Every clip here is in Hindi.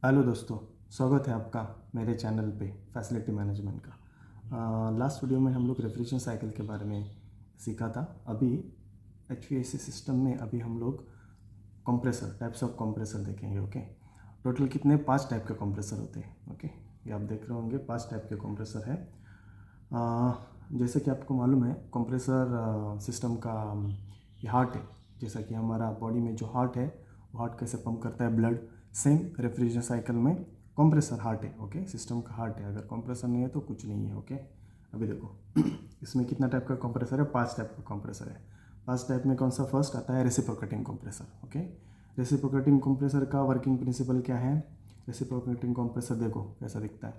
हेलो दोस्तों, स्वागत है आपका मेरे चैनल पे फैसिलिटी मैनेजमेंट का। लास्ट वीडियो में हम लोग रेफ्रिजरेशन साइकिल के बारे में सीखा था। अभी HVAC सिस्टम में अभी हम लोग कंप्रेसर, टाइप्स ऑफ कंप्रेसर देखेंगे। ओके, टोटल कितने 5 टाइप के कंप्रेसर होते हैं। ओके, ये आप देख रहे होंगे 5 टाइप के कंप्रेसर है। जैसे कि आपको मालूम है कंप्रेसर सिस्टम का ये हार्ट है। जैसा कि हमारा बॉडी में जो हार्ट है वो हार्ट कैसे पंप करता है ब्लड, सेम रेफ्रिजरेशन साइकिल में कंप्रेसर हार्ट है। ओके, सिस्टम का हार्ट है। अगर कंप्रेसर नहीं है तो कुछ नहीं है। ओके, अभी देखो इसमें कितना टाइप का कंप्रेसर है, 5 टाइप का कंप्रेसर है। 5 टाइप में कौन सा फर्स्ट आता है, reciprocating compressor. Okay, reciprocating compressor का वर्किंग प्रिंसिपल क्या है। रेसिप्रोकेटिंग कंप्रेसर देखो कैसा दिखता है,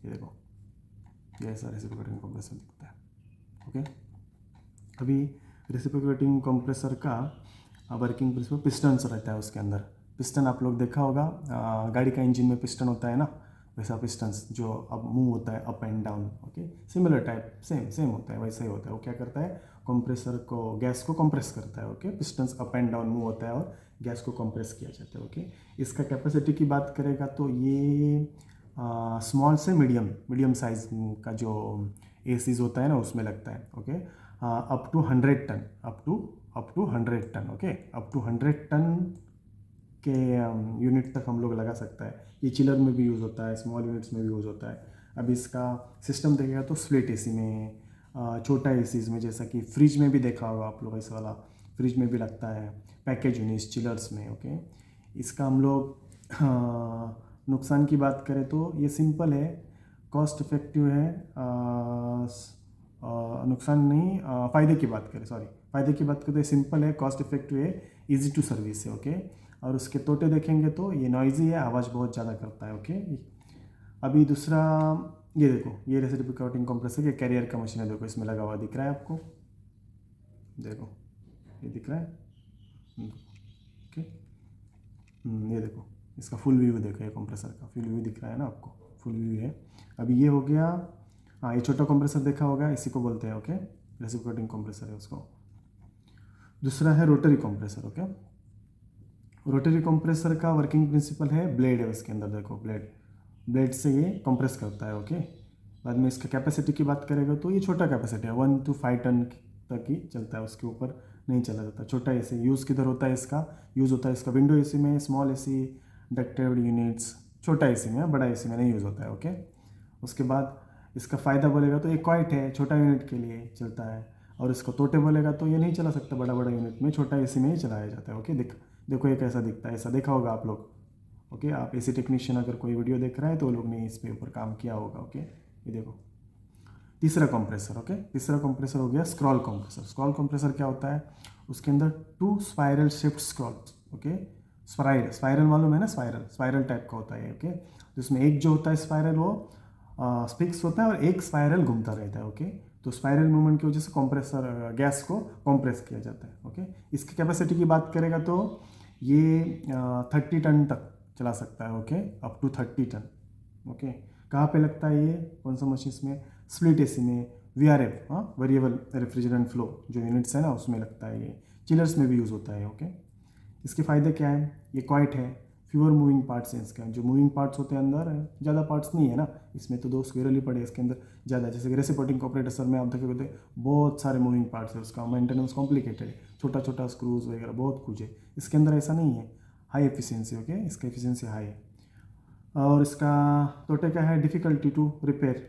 ये देखो, ये ऐसा रेसिप्रोकेटिंग कंप्रेसर दिखता है। ओके, अभी रेसिप्रोकेटिंग कंप्रेसर का वर्किंग प्रिंसिपल पिस्टन्स रहता है उसके अंदर। पिस्टन आप लोग देखा होगा, गाड़ी का इंजन में पिस्टन होता है ना, वैसा पिस्टन्स जो अब मूव होता है up and down. Okay, similar type, same होता है, वैसा ही होता है। वो क्या करता है, कंप्रेसर को, गैस को कंप्रेस करता है। Okay, pistons up and down move होता है और गैस को कंप्रेस किया जाता है। ओके, इसका कैपेसिटी की बात करेगा तो ये स्मॉल से मीडियम साइज का जो एसीज होता है ना उसमें लगता है। Okay, up to 100 ton, up to 100 ton. Okay, up to 100 ton के यूनिट तक हम लोग लगा सकता है। ये चिलर में भी यूज़ होता है, स्मॉल यूनिट्स में भी यूज़ होता है। अब इसका सिस्टम देखेगा तो स्प्लिट एसी में, छोटा एसीज में, जैसा कि फ्रिज में भी देखा होगा आप लोग, ऐसा वाला फ्रिज में भी लगता है, पैकेज यूनिट्स चिलर्स में। ओके, इसका हम लोग नुकसान की बात करें तो ये सिंपल है, कॉस्ट इफेक्टिव है। नुकसान नहीं, फ़ायदे की बात करें, सॉरी, फ़ायदे की बात करें तो सिंपल है, कॉस्ट इफेक्टिव है, इजी टू सर्विस है। ओके, और उसके तोटे देखेंगे तो ये नॉइजी है, आवाज़ बहुत ज़्यादा करता है। ओके, अभी दूसरा ये देखो, ये रेसिप्रोकेटिंग कंप्रेसर के कैरियर का मशीन है, देखो इसमें लगा हुआ दिख रहा है आपको, देखो ये दिख रहा है। ओके, ये देखो इसका फुल व्यू देखो, ये कंप्रेसर का फुल व्यू दिख रहा है ना आपको, फुल व्यू है। अभी ये हो गया, हाँ ये छोटा कंप्रेसर देखा होगा, इसी को बोलते हैं। ओके, रेसिप्रोकेटिंग कंप्रेसर है उसको। दूसरा है rotary compressor. Okay, rotary compressor का वर्किंग प्रिंसिपल है, ब्लेड है उसके अंदर, देखो ब्लेड से ये कंप्रेस करता है। ओके, बाद में इसका कैपेसिटी की बात करेगा तो ये छोटा कैपेसिटी है, 1 to 5 टन तक ही चलता है, उसके ऊपर नहीं चला जाता। छोटा एसी यूज़ किधर होता है, इसका यूज़ होता है इसका विंडो एसी में, स्मॉल एसी, डक्टेड यूनिट्स, छोटा एसी में, बड़ा एसी में नहीं यूज़ होता है। ओके, उसके बाद इसका फ़ायदा बोलेगा तो ये क्वाइट है, छोटा यूनिट के लिए चलता है। और इसको तोटे बोलेगा तो ये नहीं चला सकता बड़ा यूनिट में, छोटा एसी में ही चलाया जाता है। ओके, देखो ये कैसा दिखता है, ऐसा देखा होगा आप लोग। ओके, आप एसी टेक्नीशियन अगर कोई वीडियो देख रहा है तो वो लोग ने इस पे ऊपर काम किया होगा। ओके, ये देखो तीसरा कंप्रेसर। ओके, तीसरा कंप्रेसर हो गया स्क्रॉल कंप्रेसर। स्क्रॉल कंप्रेसर क्या होता है, उसके अंदर 2 spiral shift scroll. Okay, spiral मालूम है ना, स्पाइरल टाइप का होता है। ओके, जिसमें एक जो होता है स्पाइरल वो फिक्स होता है और एक स्पाइरल घूमता रहता है। ओके, तो स्पाइरल मूवमेंट की वजह से कंप्रेसर गैस को कंप्रेस किया जाता है। ओके, इसकी कैपेसिटी की बात करेगा तो ये 30 टन तक चला सकता है। Okay, up to 30 ton. Okay, कहाँ पे लगता है ये, कौन सा मशीन में, स्प्लिट एसी में, VRF, हाँ वेरिएबल रेफ्रिजरेंट फ्लो जो यूनिट्स है ना उसमें लगता है ये, चिलर्स में भी यूज़ होता है। ओके, इसके फ़ायदे क्या है, ये क्वाइट है, फ्यूअर मूविंग पार्ट्स हैं इसके, जो मूविंग पार्ट्स होते हैं अंदर ज़्यादा पार्ट्स नहीं है ना इसमें, तो 2 स्क्वेरल ही पड़े इसके अंदर ज़्यादा। जैसे कि रेसिप्रोकेटिंग कंप्रेसर में आप देखोगे बहुत सारे मूविंग पार्ट्स है, उसका मेंटेनेंस कॉम्प्लिकेटेड है, छोटा स्क्रूज वगैरह बहुत कुछ है। इसके अंदर ऐसा नहीं है, हाई एफिशिएंसी। ओके, इसका एफिशिएंसी हाई है। और इसका तोटे क्या है, difficulty to repair,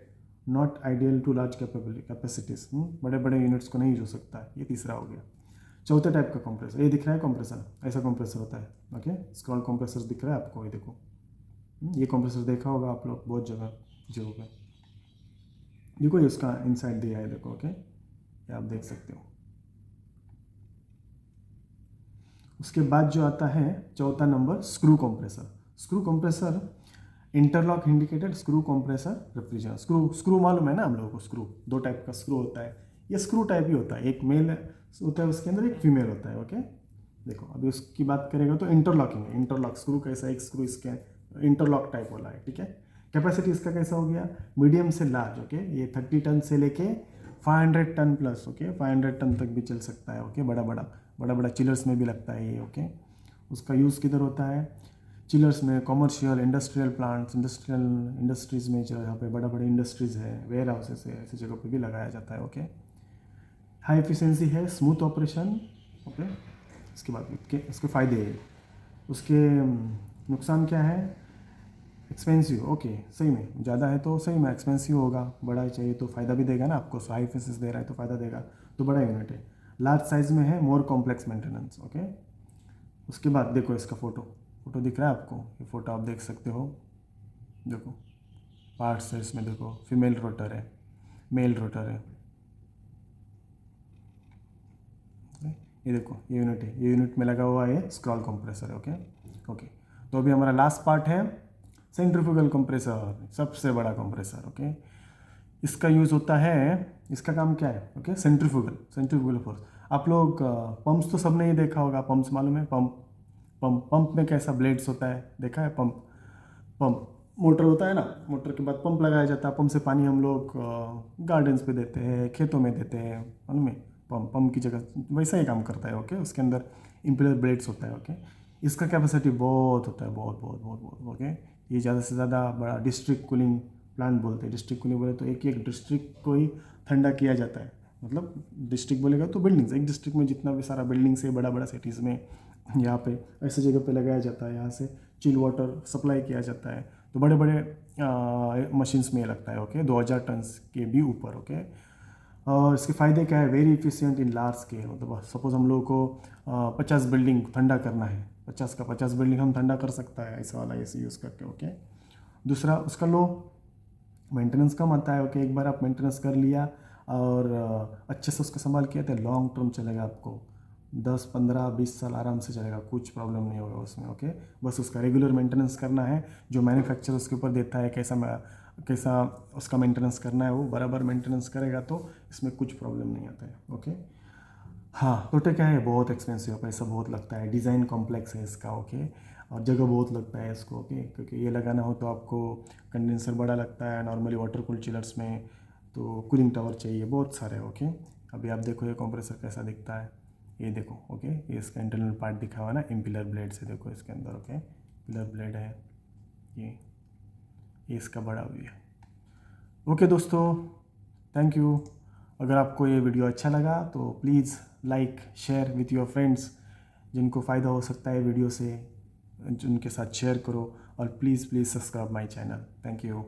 not ideal to large capacities, बड़े यूनिट्स को नहीं यूज हो सकता है। ये तीसरा हो गया। चौथे टाइप का कंप्रेसर, ये दिख रहा है कंप्रेसर, ऐसा कंप्रेसर होता है। ओके, स्क्रॉल कंप्रेसर दिख रहा है आपको, ये देखो, ये कंप्रेसर देखा होगा आप लोग बहुत जगह जो होगा। देखो ये उसका इनसाइड दिया है, देखो। ओके, ये आप देख सकते हो। उसके बाद जो आता है चौथा number, screw compressor. Screw compressor, interlock indicated screw compressor refrigerator. Screw मालूम है ना हम लोगों को, स्क्रू 2 टाइप का स्क्रू होता है, ये स्क्रू टाइप ही होता है, एक मेल होता है उसके अंदर, एक फीमेल होता है। ओके, देखो अभी उसकी बात करेगा तो इंटरलॉकिंग है, इंटरलॉक स्क्रू कैसा, एक स्क्रू इसके इंटरलॉक टाइप वाला है। ठीक है, कैपेसिटी इसका कैसा हो गया, मीडियम से लार्ज। ओके, ये 30 टन से लेके 500 टन प्लस। ओके, 500 टन तक भी चल सकता है। ओके, बड़ा चिलर्स में भी लगता है ये। ओके, उसका यूज़ किधर होता है, चिलर्स में, कॉमर्शियल इंडस्ट्रियल प्लांट्स, इंडस्ट्रीज़ में, जो यहाँ पे बड़ा बड़े इंडस्ट्रीज़ है, वेयर हाउसेस है, ऐसी जगह पे भी लगाया जाता है। ओके, हाई एफिशिएंसी है, स्मूथ ऑपरेशन। ओके, इसके बाद इसके फ़ायदे है, उसके नुकसान क्या है? एक्सपेंसिव। ओके, सही में ज़्यादा है तो सही में एक्सपेंसिव होगा, बड़ा चाहिए तो फ़ायदा भी देगा ना आपको, हाई एफिशिएंसी दे रहा है तो फ़ायदा देगा, तो बड़ा यूनिट है। लार्ज साइज़ में है, मोर कॉम्प्लेक्स मेंटेनेंस। ओके, उसके बाद देखो इसका फ़ोटो दिख रहा है आपको, ये फ़ोटो आप देख सकते हो, देखो पार्ट्स है इसमें, देखो फीमेल रोटर है, मेल रोटर है, ये देखो ये यूनिट है, ये यूनिट में लगा हुआ है स्क्रॉल कंप्रेसर है। ओके, तो अभी हमारा लास्ट पार्ट है सेंट्रीफ्यूगल कंप्रेसर, सबसे बड़ा कंप्रेसर। ओके, इसका यूज़ होता है, इसका काम क्या है? Okay, centrifugal force. आप लोग पंप्स तो सबने ही देखा होगा, पंप्स मालूम है? पंप में कैसा ब्लेड्स होता है, देखा है? पंप मोटर होता है ना, मोटर के बाद पंप लगाया जाता है, पंप से पानी हम लोग गार्डन्स पे देते हैं, खेतों में देते हैं, मालूम है? पंप की जगह वैसा ही काम करता है। ओके, उसके अंदर इम्पेलर ब्लेड्स होता है। ओके, इसका कैपेसिटी बहुत होता है, बहुत बहुत बहुत बहुत। ओके, ये ज़्यादा से ज़्यादा बड़ा डिस्ट्रिक्ट कूलिंग प्लांट बोलते हैं। डिस्ट्रिक्ट कूलिंग बोले तो एक एक डिस्ट्रिक्ट को ही ठंडा किया जाता है, मतलब डिस्ट्रिक्ट बोलेगा तो बिल्डिंग्स, एक डिस्ट्रिक्ट में जितना भी सारा बिल्डिंग्स है, बड़ा बड़ा सिटीज़ में, यहाँ पे ऐसे जगह पे लगाया जाता है, यहाँ से चिल वाटर सप्लाई किया जाता है, तो बड़े बड़े मशीन्स में लगता है। ओके, 2000 टन के भी ऊपर। ओके, और इसके फ़ायदे क्या है? Very efficient in large scale, मतलब सपोज हम लोगों को 50 बिल्डिंग ठंडा करना है, 50 बिल्डिंग हम ठंडा कर सकता है ऐसा वाला एसी यूज़ करके। ओके, दूसरा उसका लो मेंटेनेंस कम आता है। ओके, एक बार आप मेंटेनेंस कर लिया और अच्छे से उसका संभाल किया तो लॉन्ग टर्म चलेगा, आपको 10 15 20 साल आराम से चलेगा, कुछ प्रॉब्लम नहीं होगा उसमें। ओके, बस उसका रेगुलर मेंटेनेंस करना है, जो मैन्युफैक्चर उसके ऊपर देता है कैसा उसका मेंटेनेंस करना है, वो बराबर मेंटेनेंस करेगा तो इसमें कुछ प्रॉब्लम नहीं आता है। ओके, हाँ, टोटे क्या है, बहुत एक्सपेंसिव, पैसा बहुत लगता है, डिज़ाइन कॉम्प्लेक्स है इसका। ओके, और जगह बहुत लगता है इसको। ओके, क्योंकि ये लगाना हो तो आपको कंडेंसर बड़ा लगता है, नॉर्मली वाटर कूल चिलर्स में तो कूलिंग टावर चाहिए बहुत सारे। ओके, अभी आप देखो ये कंप्रेसर कैसा दिखता है, ये देखो। ओके, ये इसका इंटरनल पार्ट दिखा हुआ ना, इम्पिलर ब्लेड से, देखो इसके अंदर। ओके, पिलर ब्लेड है, ये इसका बड़ा व्यू है। ओके दोस्तों, थैंक यू। अगर आपको ये वीडियो अच्छा लगा तो please like share with your friends, जिनको फ़ायदा हो सकता है वीडियो से, उनके साथ शेयर करो, और please subscribe my channel. Thank you.